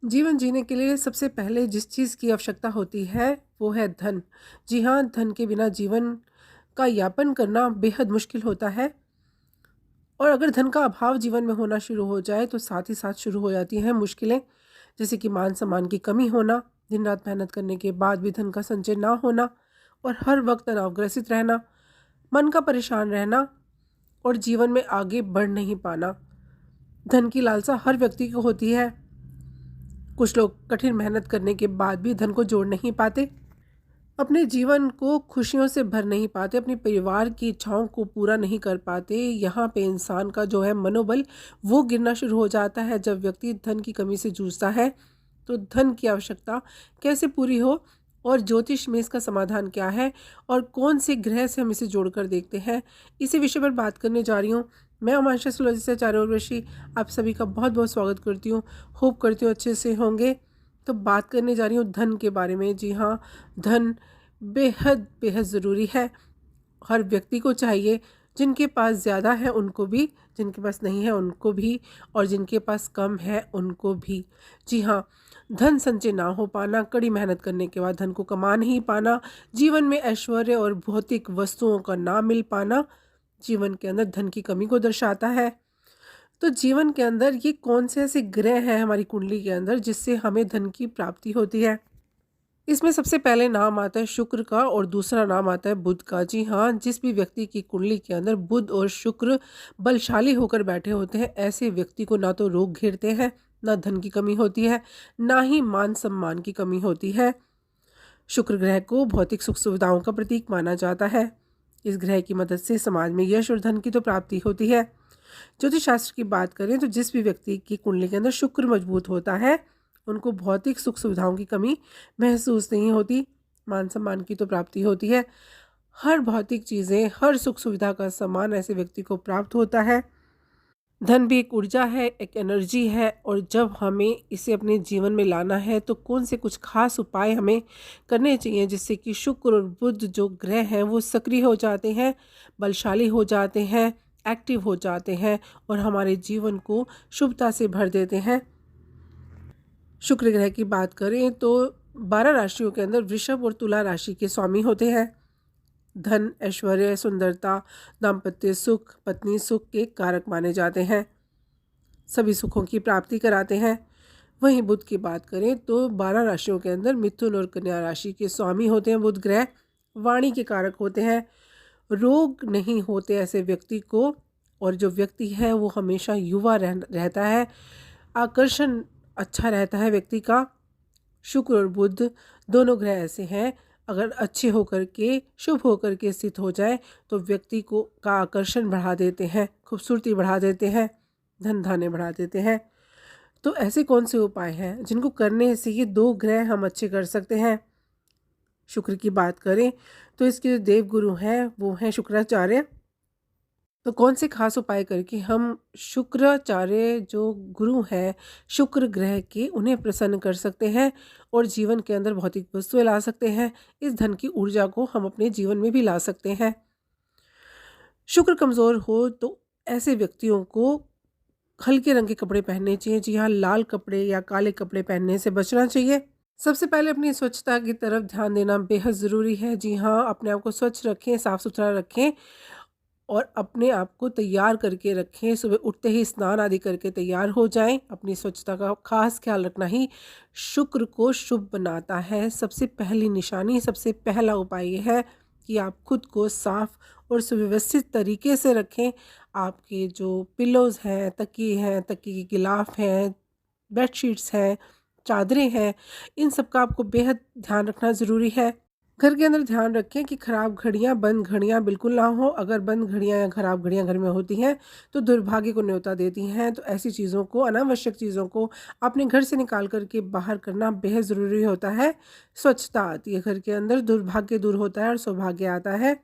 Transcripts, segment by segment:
जीवन जीने के लिए सबसे पहले जिस चीज़ की आवश्यकता होती है वो है धन। जी हाँ, धन के बिना जीवन का यापन करना बेहद मुश्किल होता है। और अगर धन का अभाव जीवन में होना शुरू हो जाए तो साथ ही साथ शुरू हो जाती हैं मुश्किलें, जैसे कि मान सम्मान की कमी होना, दिन रात मेहनत करने के बाद भी धन का संचय ना होना और हर वक्त तनावग्रसित रहना, मन का परेशान रहना और जीवन में आगे बढ़ नहीं पाना। धन की लालसा हर व्यक्ति को होती है। कुछ लोग कठिन मेहनत करने के बाद भी धन को जोड़ नहीं पाते, अपने जीवन को खुशियों से भर नहीं पाते, अपने परिवार की इच्छाओं को पूरा नहीं कर पाते। यहाँ पे इंसान का जो है मनोबल वो गिरना शुरू हो जाता है जब व्यक्ति धन की कमी से जूझता है। तो धन की आवश्यकता कैसे पूरी हो और ज्योतिष में इसका समाधान क्या है और कौन से ग्रह से हम इसे जोड़कर देखते हैं, इसी विषय पर बात करने जा रही हूँ। मैं उमांशु एस्ट्रोलॉजी से आचार्य उर्वशी आप सभी का बहुत बहुत स्वागत करती हूँ। होप करती हूँ अच्छे से होंगे। तो बात करने जा रही हूँ धन के बारे में। जी हाँ, धन बेहद बेहद ज़रूरी है, हर व्यक्ति को चाहिए। जिनके पास ज़्यादा है उनको भी, जिनके पास नहीं है उनको भी, और जिनके पास कम है उनको भी। जी हाँ, धन संचय ना हो पाना, कड़ी मेहनत करने के बाद धन को कमा नहीं पाना, जीवन में ऐश्वर्य और भौतिक वस्तुओं का ना मिल पाना जीवन के अंदर धन की कमी को दर्शाता है। तो जीवन के अंदर ये कौन से ऐसे ग्रह हैं हमारी कुंडली के अंदर जिससे हमें धन की प्राप्ति होती है? इसमें सबसे पहले नाम आता है शुक्र का और दूसरा नाम आता है बुध का। जी हाँ, जिस भी व्यक्ति की कुंडली के अंदर बुध और शुक्र बलशाली होकर बैठे होते हैं, ऐसे व्यक्ति को ना तो रोग घेरते हैं, ना धन की कमी होती है, ना ही मान सम्मान की कमी होती है। शुक्र ग्रह को भौतिक सुख सुविधाओं का प्रतीक माना जाता है। इस ग्रह की मदद से समाज में यश और धन की तो प्राप्ति होती है। ज्योतिष शास्त्र की बात करें तो जिस भी व्यक्ति की कुंडली के अंदर शुक्र मजबूत होता है उनको भौतिक सुख सुविधाओं की कमी महसूस नहीं होती, मान सम्मान की तो प्राप्ति होती है। हर भौतिक चीज़ें, हर सुख सुविधा का सम्मान ऐसे व्यक्ति को प्राप्त होता है। धन भी एक ऊर्जा है, एक एनर्जी है, और जब हमें इसे अपने जीवन में लाना है तो कौन से कुछ खास उपाय हमें करने चाहिए जिससे कि शुक्र और बुध जो ग्रह हैं वो सक्रिय हो जाते हैं, बलशाली हो जाते हैं, एक्टिव हो जाते हैं और हमारे जीवन को शुभता से भर देते हैं। शुक्र ग्रह की बात करें तो 12 राशियों के अंदर वृषभ और तुला राशि के स्वामी होते हैं। धन, ऐश्वर्य, सुंदरता, दाम्पत्य सुख, पत्नी सुख के कारक माने जाते हैं, सभी सुखों की प्राप्ति कराते हैं। वहीं बुध की बात करें तो 12 राशियों के अंदर मिथुन और कन्या राशि के स्वामी होते हैं बुध ग्रह, वाणी के कारक होते हैं। रोग नहीं होते ऐसे व्यक्ति को, और जो व्यक्ति है वो हमेशा युवा रहता है, आकर्षण अच्छा रहता है व्यक्ति का। शुक्र और बुध दोनों ग्रह ऐसे हैं, अगर अच्छे होकर के, शुभ होकर के स्थित हो जाए तो व्यक्ति को का आकर्षण बढ़ा देते हैं, खूबसूरती बढ़ा देते हैं, धन धान्य बढ़ा देते हैं। तो ऐसे कौन से उपाय हैं जिनको करने से ये दो ग्रह हम अच्छे कर सकते हैं? शुक्र की बात करें तो इसके जो देव गुरु हैं वो हैं शुक्राचार्य। तो कौन से खास उपाय करके हम शुक्राचार्य जो गुरु हैं शुक्र ग्रह के, उन्हें प्रसन्न कर सकते हैं और जीवन के अंदर भौतिक वस्तुएं ला सकते हैं, इस धन की ऊर्जा को हम अपने जीवन में भी ला सकते हैं। शुक्र कमज़ोर हो तो ऐसे व्यक्तियों को हल्के रंग के कपड़े पहनने चाहिए। जी हाँ, लाल कपड़े या काले कपड़े पहनने से बचना चाहिए। सबसे पहले अपनी स्वच्छता की तरफ ध्यान देना बेहद ज़रूरी है। जी हाँ, अपने आप को स्वच्छ रखें, साफ़ सुथरा रखें और अपने आप को तैयार करके रखें। सुबह उठते ही स्नान आदि करके तैयार हो जाएं। अपनी स्वच्छता का खास ख्याल रखना ही शुक्र को शुभ बनाता है। सबसे पहली निशानी, सबसे पहला उपाय ये है कि आप खुद को साफ और सुव्यवस्थित तरीके से रखें। आपके जो पिलोज़ हैं, तकिए हैं, तकिए के गिलाफ हैं, बेडशीट्स हैं, चादरें हैं, इन सब का आपको बेहद ध्यान रखना ज़रूरी है। घर के अंदर ध्यान रखें कि खराब घड़ियाँ, बंद घड़ियाँ बिल्कुल ना हो। अगर बंद घड़ियाँ या खराब घड़ियाँ घर में होती हैं तो दुर्भाग्य को न्योता देती हैं। तो ऐसी चीज़ों को, अनावश्यक चीज़ों को अपने घर से निकाल कर के बाहर करना बेहद ज़रूरी होता है। स्वच्छता आती है घर के अंदर, दुर्भाग्य दूर होता है और सौभाग्य आता है।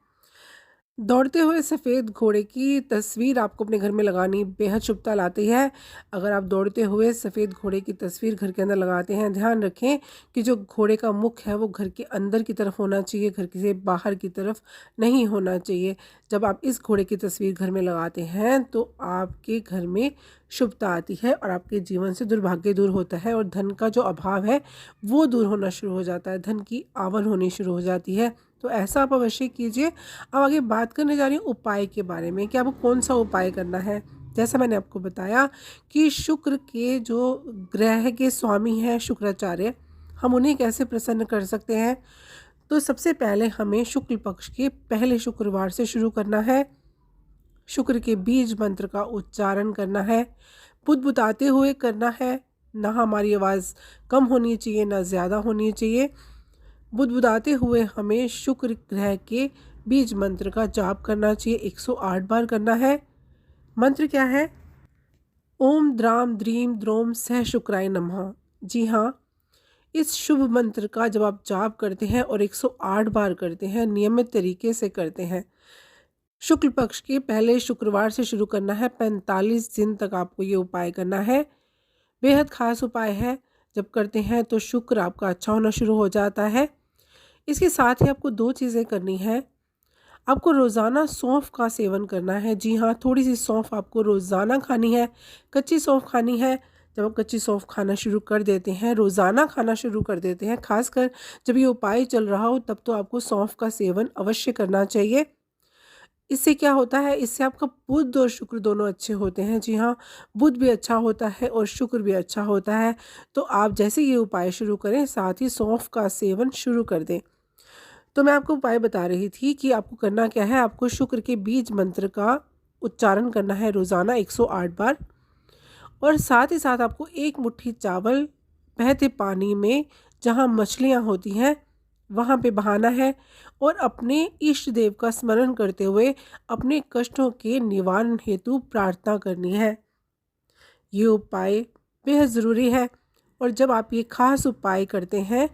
दौड़ते हुए सफ़ेद घोड़े की तस्वीर आपको अपने घर में लगानी बेहद शुभता लाती है। अगर आप दौड़ते हुए सफ़ेद घोड़े की तस्वीर घर के अंदर लगाते हैं, ध्यान रखें कि जो घोड़े का मुख है वो घर के अंदर की तरफ होना चाहिए, घर से बाहर की तरफ नहीं होना चाहिए। जब आप इस घोड़े की तस्वीर घर में लगाते हैं तो आपके घर में शुभता आती है और आपके जीवन से दुर्भाग्य दूर होता है और धन का जो अभाव है वो दूर होना शुरू हो जाता है, धन की आवक होनी शुरू हो जाती है। तो ऐसा आप अवश्य कीजिए। अब आगे बात करने जा रही हूँ उपाय के बारे में कि आपको कौन सा उपाय करना है। जैसा मैंने आपको बताया कि शुक्र के जो ग्रह के स्वामी हैं शुक्राचार्य, हम उन्हें कैसे प्रसन्न कर सकते हैं। तो सबसे पहले हमें शुक्ल पक्ष के पहले शुक्रवार से शुरू करना है। शुक्र के बीज मंत्र का उच्चारण करना है, बुदबुदाते हुए करना है। ना हमारी आवाज़ कम होनी चाहिए ना ज़्यादा होनी चाहिए। बुदबुदाते हुए हमें शुक्र ग्रह के बीज मंत्र का जाप करना चाहिए, 108 बार करना है। मंत्र क्या है? ओम द्राम द्रीम द्रोम सह शुक्राय नमः। जी हाँ, इस शुभ मंत्र का जब आप जाप करते हैं और 108 बार करते हैं, नियमित तरीके से करते हैं, शुक्ल पक्ष के पहले शुक्रवार से शुरू करना है, 45 दिन तक आपको ये उपाय करना है। बेहद खास उपाय है। जब करते हैं तो शुक्र आपका अच्छा होना शुरू हो जाता है। इसके साथ ही आपको 2 चीज़ें करनी है। आपको रोज़ाना सौंफ का सेवन करना है। जी हाँ, थोड़ी सी सौंफ आपको रोज़ाना खानी है, कच्ची सौंफ खानी है। जब आप कच्ची सौंफ खाना शुरू कर देते हैं, रोज़ाना खाना शुरू कर देते हैं, खासकर जब ये उपाय चल रहा हो तब तो आपको सौंफ का सेवन अवश्य करना चाहिए। इससे क्या होता है, इससे आपका बुध और शुक्र दोनों अच्छे होते हैं। जी हाँ, बुध भी अच्छा होता है और शुक्र भी अच्छा होता है। तो आप जैसे ये उपाय शुरू करें, साथ ही सौंफ का सेवन शुरू कर दें। तो मैं आपको उपाय बता रही थी कि आपको करना क्या है। आपको शुक्र के बीज मंत्र का उच्चारण करना है रोज़ाना 108 बार और साथ ही साथ आपको 1 मुट्ठी चावल बहते पानी में जहाँ मछलियाँ होती हैं वहाँ पे बहाना है और अपने इष्ट देव का स्मरण करते हुए अपने कष्टों के निवारण हेतु प्रार्थना करनी है। ये उपाय बेहद ज़रूरी है और जब आप ये खास उपाय करते हैं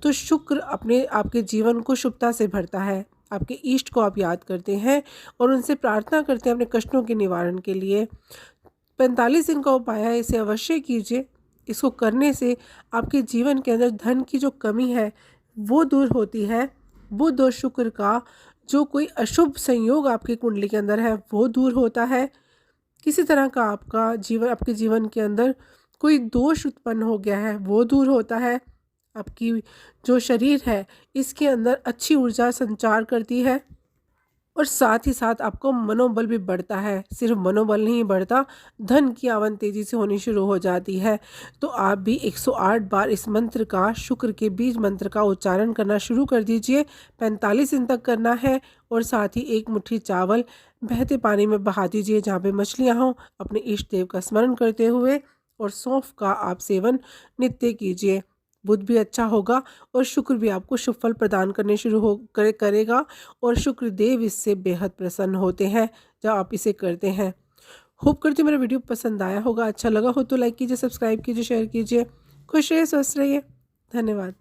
तो शुक्र अपने आपके जीवन को शुभता से भरता है। आपके इष्ट को आप याद करते हैं और उनसे प्रार्थना करते हैं अपने कष्टों के निवारण के लिए। 45 दिन का उपाय है, इसे अवश्य कीजिए। इसको करने से आपके जीवन के अंदर धन की जो कमी है वो दूर होती है। बुध और शुक्र का जो कोई अशुभ संयोग आपकी कुंडली के अंदर है वो दूर होता है। किसी तरह का आपके जीवन के अंदर कोई दोष उत्पन्न हो गया है वो दूर होता है। आपकी जो शरीर है इसके अंदर अच्छी ऊर्जा संचार करती है और साथ ही साथ आपको मनोबल भी बढ़ता है। सिर्फ मनोबल नहीं बढ़ता, धन की आवक तेज़ी से होनी शुरू हो जाती है। तो आप भी 108 बार इस मंत्र का, शुक्र के बीज मंत्र का उच्चारण करना शुरू कर दीजिए। 45 दिन तक करना है और साथ ही 1 मुट्ठी चावल बहते पानी में बहा दीजिए जहाँ पे मछलियाँ हों, अपने इष्ट देव का स्मरण करते हुए और सौंफ का आप सेवन नित्य कीजिए। बुध भी अच्छा होगा और शुक्र भी आपको शुभ फल प्रदान करने शुरू करेगा और शुक्र देव इससे बेहद प्रसन्न होते हैं जब आप इसे करते हैं। होप करती हूँ मेरा वीडियो पसंद आया होगा। अच्छा लगा हो तो लाइक कीजिए, सब्सक्राइब कीजिए, शेयर कीजिए। खुश रहिए, स्वस्थ रहिए। धन्यवाद।